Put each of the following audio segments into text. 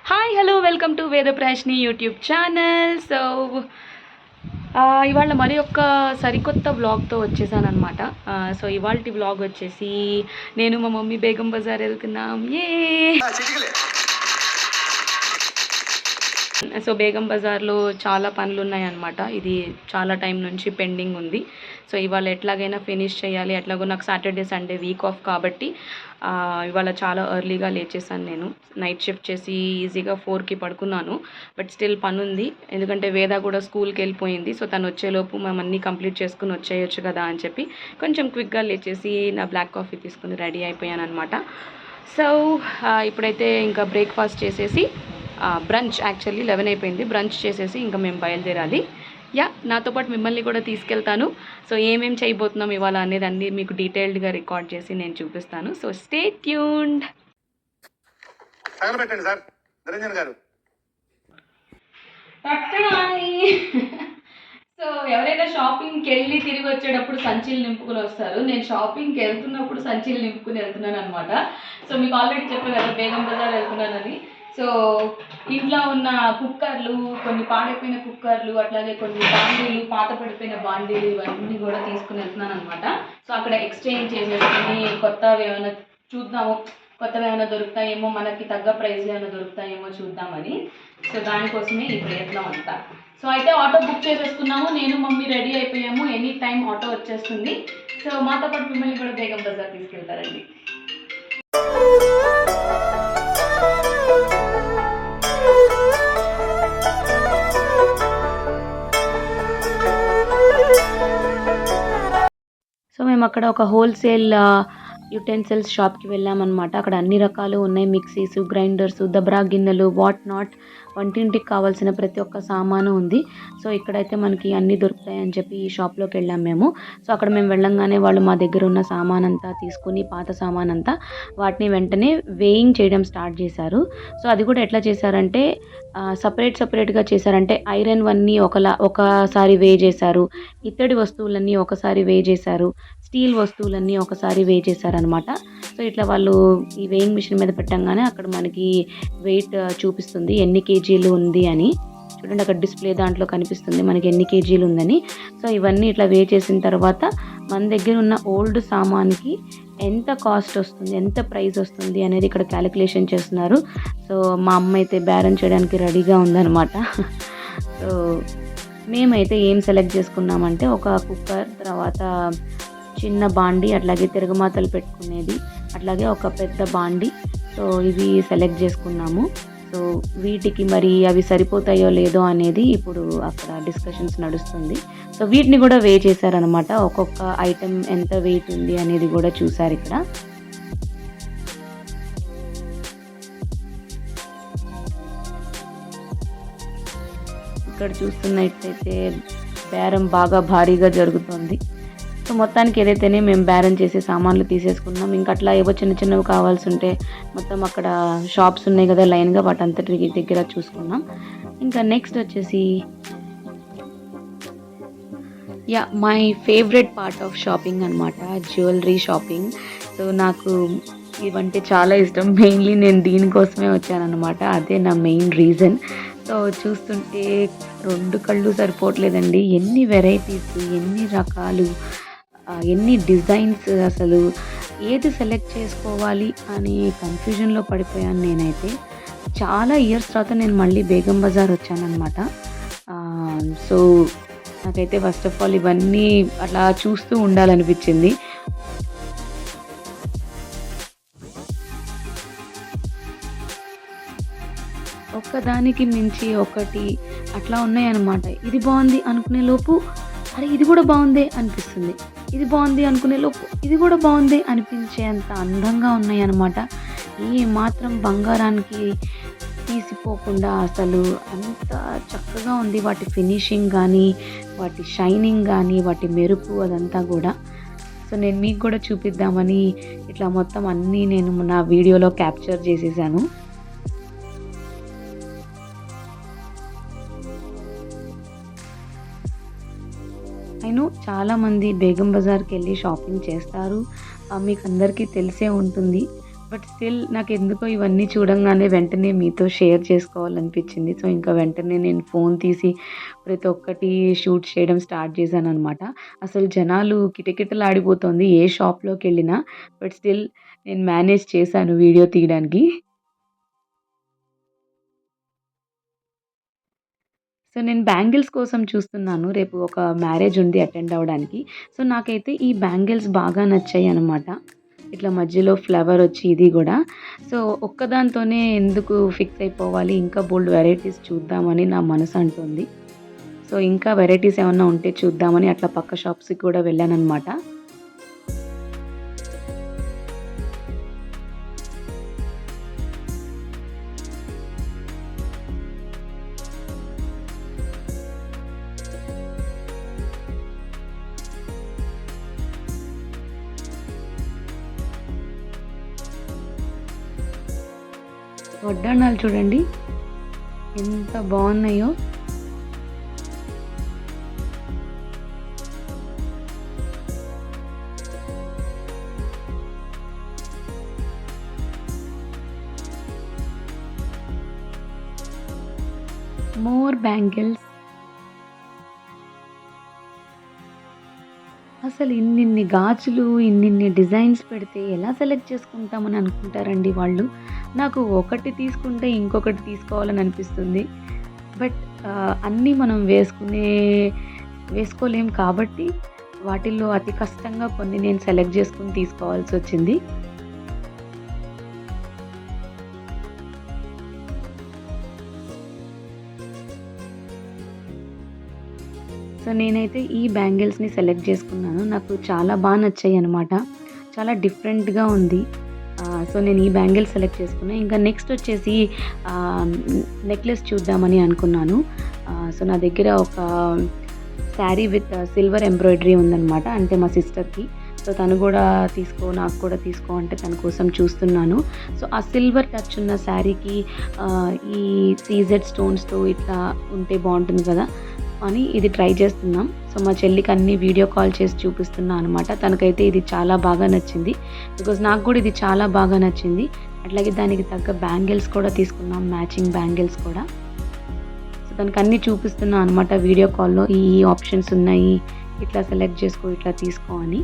Hi hello welcome to వేదప్రాష్ని YouTube channel. So ఇవాళ మరి ఒక్క సరికొత్త వ్లాగ్తో వచ్చేసాను అనమాట. సో ఇవాళ వ్లాగ్ వచ్చేసి నేను మా మమ్మీ బేగం బజార్ వెళ్తున్నాం. సో బేగం బజార్లో చాలా పనులు ఉన్నాయన్నమాట. ఇది చాలా టైం నుంచి పెండింగ్ ఉంది. సో ఇవాళ ఎట్లాగైనా ఫినిష్ చేయాలి. ఎట్లాగో నాకు సాటర్డే సండే వీక్ ఆఫ్ కాబట్టి ఇవాళ చాలా ఎర్లీగా లేచేసాను. నేను నైట్ షిఫ్ట్ చేసి ఈజీగా 4కి పడుకున్నాను. బట్ స్టిల్ పని ఉంది, ఎందుకంటే వేద కూడా స్కూల్కి వెళ్ళిపోయింది. సో తను వచ్చేలోపు మేము అన్నీ కంప్లీట్ చేసుకుని వచ్చేయచ్చు కదా అని చెప్పి కొంచెం క్విక్గా లేచేసి నా బ్లాక్ కాఫీ తీసుకుని రెడీ అయిపోయాను అనమాట. సో ఇప్పుడైతే ఇంకా బ్రేక్ఫాస్ట్ చేసేసి బ్రంచ్ యాక్చువల్లీ 11 అయిపోయింది. బ్రంచ్ చేసేసి ఇంకా మేము బయలుదేరాలి. నాతో పాటు మిమ్మల్ని కూడా తీసుకెళ్తాను. సో ఏమేం చేయబోతున్నాం ఇవాళ అనేది అన్నీ మీకు డీటెయిల్డ్గా రికార్డ్ చేసి నేను చూపిస్తాను. So stay tuned. సో ఎవరైనా షాపింగ్కి వెళ్ళి తిరిగి వచ్చేటప్పుడు సంచీలు నింపుకుని వస్తారు. నేను షాపింగ్కి వెళ్తున్నప్పుడు సంచీలు నింపుకుని వెళ్తున్నాను అనమాట. సో మీకు ఆల్రెడీ చెప్పాను కదా బేగం బజార్ వెళ్తున్నానని. సో ఇంట్లో ఉన్న కుక్కర్లు, కొన్ని పాడైపోయిన కుక్కర్లు, అట్లాగే కొన్ని బాండీలు, పాత పడిపోయిన బాండీలు, ఇవన్నీ కూడా తీసుకుని వెళ్తున్నాను అనమాట. సో అక్కడ ఎక్స్చేంజ్ చేసేసుకుని కొత్తవి ఏమైనా చూద్దాము, కొత్తవి ఏమైనా దొరుకుతాయేమో, మనకి తగ్గ ప్రైస్లో ఏమైనా దొరుకుతాయేమో చూద్దామని. సో దానికోసమే ఈ ప్రయత్నం అంతా. సో అయితే ఆటో బుక్ చేసేసుకున్నాము. నేను మమ్మీ రెడీ అయిపోయాము. ఎనీ టైం ఆటో వచ్చేస్తుంది. సో మాతో పాటు మిమ్మల్ని కూడా బేగం బజార్ తీసుకెళ్తారండి. సో మేము అక్కడ ఒక హోల్సేల్ యుటెన్సిల్స్ షాప్కి వెళ్ళామన్నమాట. అక్కడ అన్ని రకాలు ఉన్నాయి. మిక్సీస్, గ్రైండర్స్, దబ్రా గిన్నెలు, వాట్ నాట్, వంటింటికి కావాల్సిన ప్రతి ఒక్క సామాను ఉంది. సో ఇక్కడైతే మనకి అన్నీ దొరుకుతాయని చెప్పి ఈ షాప్లోకి వెళ్ళాం మేము. సో అక్కడ మేము వెళ్ళంగానే వాళ్ళు మా దగ్గర ఉన్న సామాన్ అంతా తీసుకుని, పాత సామాన్ అంతా వాటిని వెంటనే వేయింగ్ చేయడం స్టార్ట్ చేశారు. సో అది కూడా ఎట్లా చేశారంటే సపరేట్గా చేశారంటే ఐరన్ వన్నీ ఒకసారి వే చేశారు, ఇత్తడి వస్తువులన్నీ ఒకసారి వే చేశారు, స్టీల్ వస్తువులన్నీ ఒకసారి వే చేశారనమాట. సో ఇట్లా వాళ్ళు ఈ వేయింగ్ మిషన్ మీద పెట్టంగానే అక్కడ మనకి వెయిట్ చూపిస్తుంది, ఎన్ని కేజీలు ఉంది అని. చూడండి అక్కడ డిస్ప్లే దాంట్లో కనిపిస్తుంది మనకి ఎన్ని కేజీలు ఉందని. సో ఇవన్నీ ఇట్లా వే చేసిన తర్వాత మన దగ్గర ఉన్న ఓల్డ్ సామాన్కి ఎంత కాస్ట్ వస్తుంది, ఎంత ప్రైస్ వస్తుంది అనేది ఇక్కడ క్యాలిక్యులేషన్ చేస్తున్నారు. సో మా అమ్మ అయితే బేరం చేయడానికి రెడీగా ఉందన్నమాట. సో మేమైతే ఏం సెలెక్ట్ చేసుకున్నామంటే ఒక కుక్కర్, తర్వాత చిన్న బాండి, అట్లాగే తిరగమాతలు పెట్టుకునేది, అట్లాగే ఒక పెద్ద బాండి. సో ఇవి సెలెక్ట్ చేసుకున్నాము. సో వీటికి మరి అవి సరిపోతాయో లేదో అనేది ఇప్పుడు అక్కడ డిస్కషన్స్ నడుస్తుంది. సో వీటిని కూడా వే చేశారనమాట. ఒక్కొక్క ఐటెం ఎంత వెయిట్ ఉంది అనేది కూడా చూసారు ఇక్కడ. ఇక్కడ చూస్తున్నట్టయితే బేరం బాగా భారీగా జరుగుతుంది. సో మొత్తానికి ఏదైతేనే మేము బేరం చేసే సామాన్లు తీసేసుకున్నాం. ఇంకా అట్లా ఏవో చిన్నవి కావాల్సి ఉంటే మొత్తం అక్కడ షాప్స్ ఉన్నాయి కదా లైన్గా, వాటంతటి దగ్గర చూసుకున్నాం. ఇంకా నెక్స్ట్ వచ్చేసి my favourite part of shopping అనమాట, జ్యువెలరీ షాపింగ్. సో నాకు ఇవంటే చాలా ఇష్టం. మెయిన్లీ నేను దీనికోసమే వచ్చానమాట. అదే నా మెయిన్ రీజన్. సో చూస్తుంటే 2 కళ్ళు సరిపోవట్లేదండి. ఎన్ని వెరైటీస్, ఎన్ని రకాలు, ఎన్ని డిజైన్స్, అసలు ఏది సెలెక్ట్ చేసుకోవాలి అని కన్ఫ్యూజన్లో పడిపోయాను నేనైతే. చాలా ఇయర్స్ తర్వాత నేను మళ్ళీ బేగం బజార్ వచ్చానమాట. సో నాకైతే ఫస్ట్ ఆఫ్ ఆల్ ఇవన్నీ అట్లా చూస్తూ ఉండాలనిపించింది. ఒక్కదానికి మించి ఒకటి అట్లా ఉన్నాయన్నమాట. ఇది బాగుంది అనుకునే లోపు అరే ఇది కూడా బాగుందే అనిపిస్తుంది, ఇది బాగుంది అనుకునే లోపు ఇది కూడా బాగుంది అనిపించేంత అందంగా ఉన్నాయి అన్నమాట. ఈ మాత్రం బంగారానికి తీసిపోకుండా అసలు అంత చక్కగా ఉంది. వాటి ఫినిషింగ్ కానీ, వాటి షైనింగ్ కానీ, వాటి మెరుపు, అదంతా కూడా. సో నేను మీకు కూడా చూపిద్దామని ఇట్లా మొత్తం అన్నీ నేను నా వీడియోలో క్యాప్చర్ చేసేసాను. నేను చాలామంది బేగం బజార్కి వెళ్ళి షాపింగ్ చేస్తారు, మీకు అందరికీ తెలిసే ఉంటుంది. బట్ స్టిల్ నాకెందుకో ఇవన్నీ చూడంగానే వెంటనే మీతో షేర్ చేసుకోవాలనిపించింది. సో, ఇంకా వెంటనే నేను ఫోన్ తీసి ప్రతి ఒక్కటి షూట్ చేయడం స్టార్ట్ చేశాననమాట. అసలు జనాలు కిటకిటలాడిపోతోంది ఏ షాప్‌లోకెళ్ళినా. బట్ స్టిల్ నేను మేనేజ్ చేశాను వీడియో తీయడానికి. సో, నేను బ్యాంగిల్స్ కోసం చూస్తున్నాను. రేపు ఒక మ్యారేజ్ ఉంది అటెండ్ అవ్వడానికి. సో, నాకైతే ఈ బ్యాంగిల్స్ బాగా నచ్చాయనమాట. ఇట్లా మధ్యలో ఫ్లవర్ వచ్చి ఇది గూడా. సో, ఒక్కదాంతోనే ఎందుకు ఫిక్స్ అయిపోవాలి, ఇంకా బోలెడు వెరైటీస్ చూద్దామని నా మనసు అంటోంది. సో, ఇంకా వెరైటీస్ ఏమన్నా ఉంటే చూద్దామని అట్లా పక్క షాప్స్‌కి కూడా వెళ్ళాననమాట. వడ్డాణాలు చూడండి ఎంత బావున్నాయో. More bangles. అసలు ఇన్నిన్ని గాజులు, ఇన్నిన్ని డిజైన్స్ పెడితే ఎలా సెలెక్ట్ చేసుకుంటామని అనుకుంటారండి వాళ్ళు. నాకు ఒకటి తీసుకుంటే ఇంకొకటి తీసుకోవాలని అనిపిస్తుంది. బట్ అన్నీ మనం వేసుకోలేం కాబట్టి వాటిల్లో అతి కష్టంగా కొన్ని నేను సెలెక్ట్ చేసుకొని తీసుకోవాల్సొచ్చింది. సో, నేనైతే ఈ బ్యాంగిల్స్‌ని సెలెక్ట్ చేసుకున్నాను. నాకు చాలా నచ్చాయనమాట. చాలా డిఫరెంట్‌గా ఉంది. సో, నేను ఈ బ్యాంగిల్స్ సెలెక్ట్ చేసుకున్నా. ఇంకా నెక్స్ట్ వచ్చేసి ఆహ్, నెక్లెస్ చూద్దామని అనుకున్నాను. సో, నా దగ్గర ఒక శారీ విత్ సిల్వర్ ఎంబ్రాయిడరీ ఉందనమాట. అంటే మా సిస్టర్‌కి. సో, తను గూడా తీసుకో, నాకు కూడా తీసుకో అంటే తన కోసం చూస్తున్నాను. సో, ఆ సిల్వర్ టచ్ ఉన్న శారీకి ఈ సీజెడ్ స్టోన్స్‌తో ఇట్లా ఉంటే బావుంటుంది కదా అని ఇది ట్రై చేస్తున్నాం. సో, మా చెల్లికి అన్నీ వీడియో కాల్ చేసి చూపిస్తున్నా అనమాట. తనకైతే ఇది చాలా బాగా నచ్చింది. బికాజ్ నాకు కూడా ఇది చాలా బాగా నచ్చింది. అట్లాగే దానికి తగ్గ బ్యాంగిల్స్ కూడా తీసుకున్నాం. మ్యాచింగ్ బ్యాంగిల్స్ కూడా. సో, తనకు అన్నీ చూపిస్తున్నా అనమాట వీడియో కాల్‌లో. ఈ ఆప్షన్స్ ఉన్నాయి. ఇట్లా సెలెక్ట్ చేసుకో, ఇట్లా తీసుకో అని.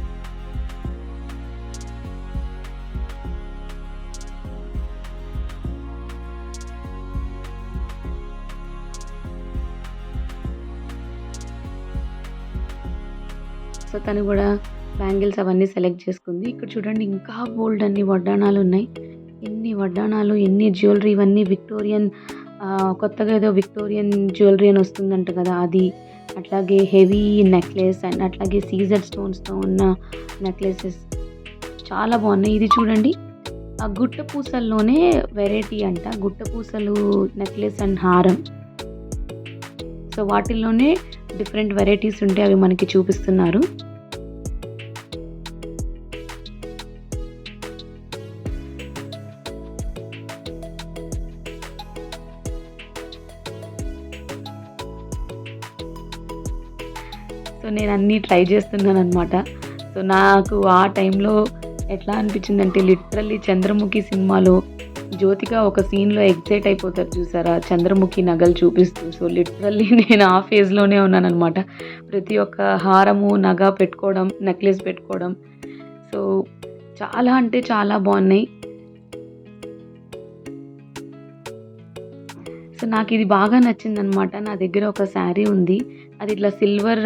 సో, తను గూడా బ్యాంగిల్స్ అవన్నీ సెలెక్ట్ చేసుకుంది. ఇక్కడ చూడండి ఇంకా బోలెడన్ని వడ్డాణాలున్నాయి. ఎన్ని వడ్డాణాలు, ఎన్ని జ్యువెలరీ ఇవన్నీ విక్టోరియన్ కొత్తగా ఏదో విక్టోరియన్ జ్యువెలరీ అని వస్తుందంట కదా అది. అట్లాగే హెవీ నెక్లెస్ అండ్ అట్లాగే సీజెడ్ స్టోన్స్‌తో ఉన్న నెక్లెసెస్ చాలా బావున్నాయి. ఇది చూడండి ఆ గుట్ట పూసల్లోనే వెరైటీ అంట. గుట్ట పూసలు నెక్లెస్ అండ్ హారం. సో, వాటిల్లోనే డిఫరెంట్ వెరైటీస్ ఉంటే అవి మనకి చూపిస్తున్నారు. సో, నేను అన్నీ ట్రై చేస్తున్నాననమాట. సో, నాకు ఆ టైంలో ఎట్లా అనిపించిందంటే లిటరల్లీ 'చంద్రముఖి' సినిమాలో జ్యోతిక ఒక సీన్‌లో ఎక్సైట్ అయిపోతారు చూసారా? చంద్రముఖి నగలు చూపిస్తూ. సో, లిటరల్లీ నేను ఆ ఫేజ్‌లోనే ఉన్నాననమాట. ప్రతి ఒక్క హారము, నగ పెట్టుకోవడం, నెక్లెస్ పెట్టుకోవడం. సో, చాలా అంటే చాలా బావున్నాయి. సో, నాకిది బాగా నచ్చిందనమాట. నా దగ్గర ఒక శారీ ఉంది. అది ఇట్లా సిల్వర్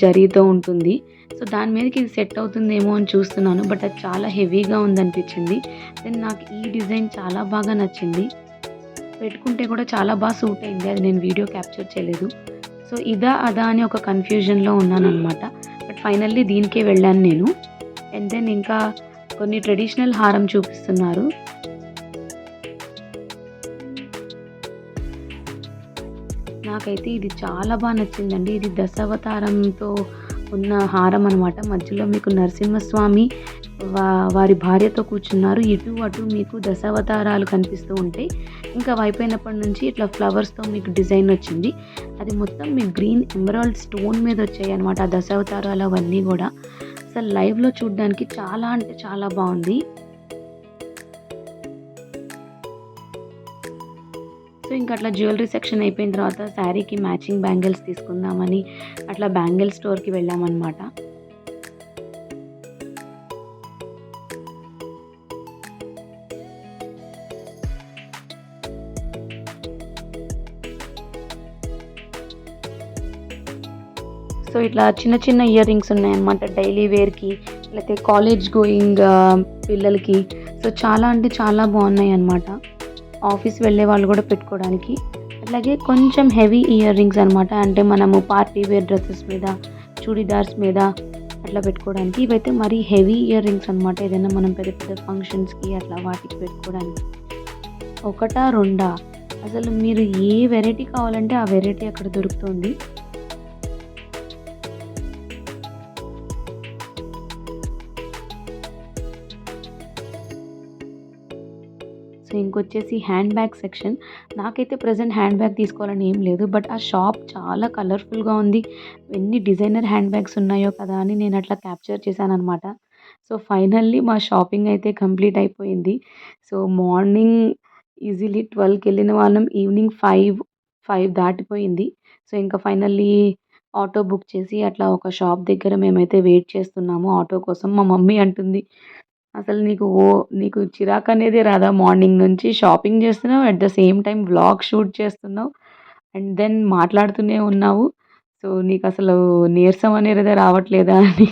జరీతో ఉంటుంది. సో, దాని మీదకి ఇది సెట్ అవుతుందేమో అని చూస్తున్నాను. బట్ అది చాలా హెవీగా ఉందనిపించింది. దెన్ నాకు ఈ డిజైన్ చాలా బాగా నచ్చింది. పెట్టుకుంటే కూడా చాలా సూట్ అయింది. అది నేను వీడియో క్యాప్చర్ చేయలేదు. సో, ఇదా? అదా? అని ఒక కన్‌ఫ్యూజన్‌లో ఉన్నాననమాట. బట్ ఫైనల్లీ దీనికే వెళ్ళాను నేను. అండ్ దెన్ ఇంకా కొన్ని ట్రెడిషనల్ హారం చూపిస్తున్నారు. నాకైతే ఇది చాలా నచ్చిందండి. ఇది దశావతారంతో ఉన్న హారం అనమాట. మధ్యలో మీకు నరసింహస్వామి వారి భార్యతో కూర్చున్నారు. ఇటు అటు మీకు దశావతారాలు కనిపిస్తూ ఉంటాయి. ఇంకా అయిపోయినప్పటి నుంచి ఇట్లా ఫ్లవర్స్‌తో మీకు డిజైన్ వచ్చింది. అది మొత్తం మీకు గ్రీన్ ఎమరాల్డ్ స్టోన్ మీద వచ్చాయన్నమాట. ఆ దశావతారాలు అవన్నీ కూడా. అసలు లైవ్‌లో చూడడానికి చాలా అంటే చాలా బాగుంది. సో, ఇంక అట్లా జ్యువెల్లరీ సెక్షన్ అయిపోయిన తర్వాత శారీకి మ్యాచింగ్ బ్యాంగిల్స్ తీసుకుందామని అట్లా బ్యాంగిల్ స్టోర్‌కి వెళ్ళామనమాట. సో, ఇట్లా చిన్న చిన్న ఇయర్ రింగ్స్ ఉన్నాయన్నమాట. డైలీ వేర్‌కి లేతే కాలేజ్ గోయింగ్ పిల్లలకి. సో, చాలా అంటే చాలా బాగున్నాయన్నమాట. ఆఫీస్ వెళ్ళే వాళ్ళు గూడా పెట్టుకోవడానికి. అట్లాగే కొంచెం హెవీ ఇయర్ రింగ్స్ అనమాట. అంటే మనము పార్టీ వేర్ డ్రెసెస్ మీద, చుడిదార్స్ మీద అట్లా పెట్టుకోవడానికి. ఇవైతే మరీ హెవీ ఇయర్ రింగ్స్ అనమాట. ఏదైనా మనం పెద్ద పెద్ద ఫంక్షన్స్‌కి అట్లా వాటికి పెట్టుకోవడానికి. ఒకటా? రెండా? అసలు మీరు ఏ వెరైటీ కావాలంటే ఆ వెరైటీ అక్కడ దొరుకుతుంది. సో, ఇంకొచ్చేసి హ్యాండ్ బ్యాగ్ సెక్షన్. నాకైతే ప్రెజెంట్ హ్యాండ్ బ్యాగ్ తీసుకోవాలని ఏం లేదు. బట్ ఆ షాప్ చాలా కలర్‌ఫుల్‌గా ఉంది. ఎన్ని డిజైనర్ హ్యాండ్ బ్యాగ్స్ ఉన్నాయో కదా అని నేను అట్లా క్యాప్చర్ చేశాననమాట. సో, ఫైనల్లీ మా షాపింగ్ అయితే కంప్లీట్ అయిపోయింది. సో, మార్నింగ్ ఈజీలీ 12కి వెళ్ళిన వాళ్ళం. ఈవినింగ్ 5 దాటిపోయింది. సో, ఇంకా ఫైనల్లీ ఆటో బుక్ చేసి అట్లా ఒక షాప్ దగ్గర మేమైతే వెయిట్ చేస్తున్నాము ఆటో కోసం. మా మమ్మీ అంటుంది, అసలు నీకు చిరాకనేదే రాదా? మార్నింగ్ నుంచి షాపింగ్ చేస్తున్నావు. At the same time vlog shoot చేస్తున్నావు. అండ్ దెన్ మాట్లాడుతూనే ఉన్నావు. సో, నీకసలు నీరసం అనేదే రావట్లేదా అని.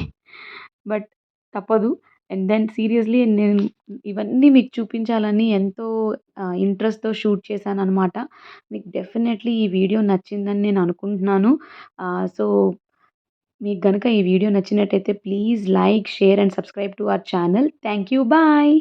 బట్ తప్పదు. అండ్ దెన్ సీరియస్‌లీ నేను ఇవన్నీ మీకు చూపించాలని ఎంతో ఇంట్రెస్ట్‌తో షూట్ చేశాననమాట. మీకు డెఫినెట్‌లీ ఈ వీడియో నచ్చిందని నేను అనుకుంటున్నాను. సో, మీకు గనక ఈ వీడియో నచ్చినట్టయితే please like, share and subscribe to our channel. Thank you. Bye.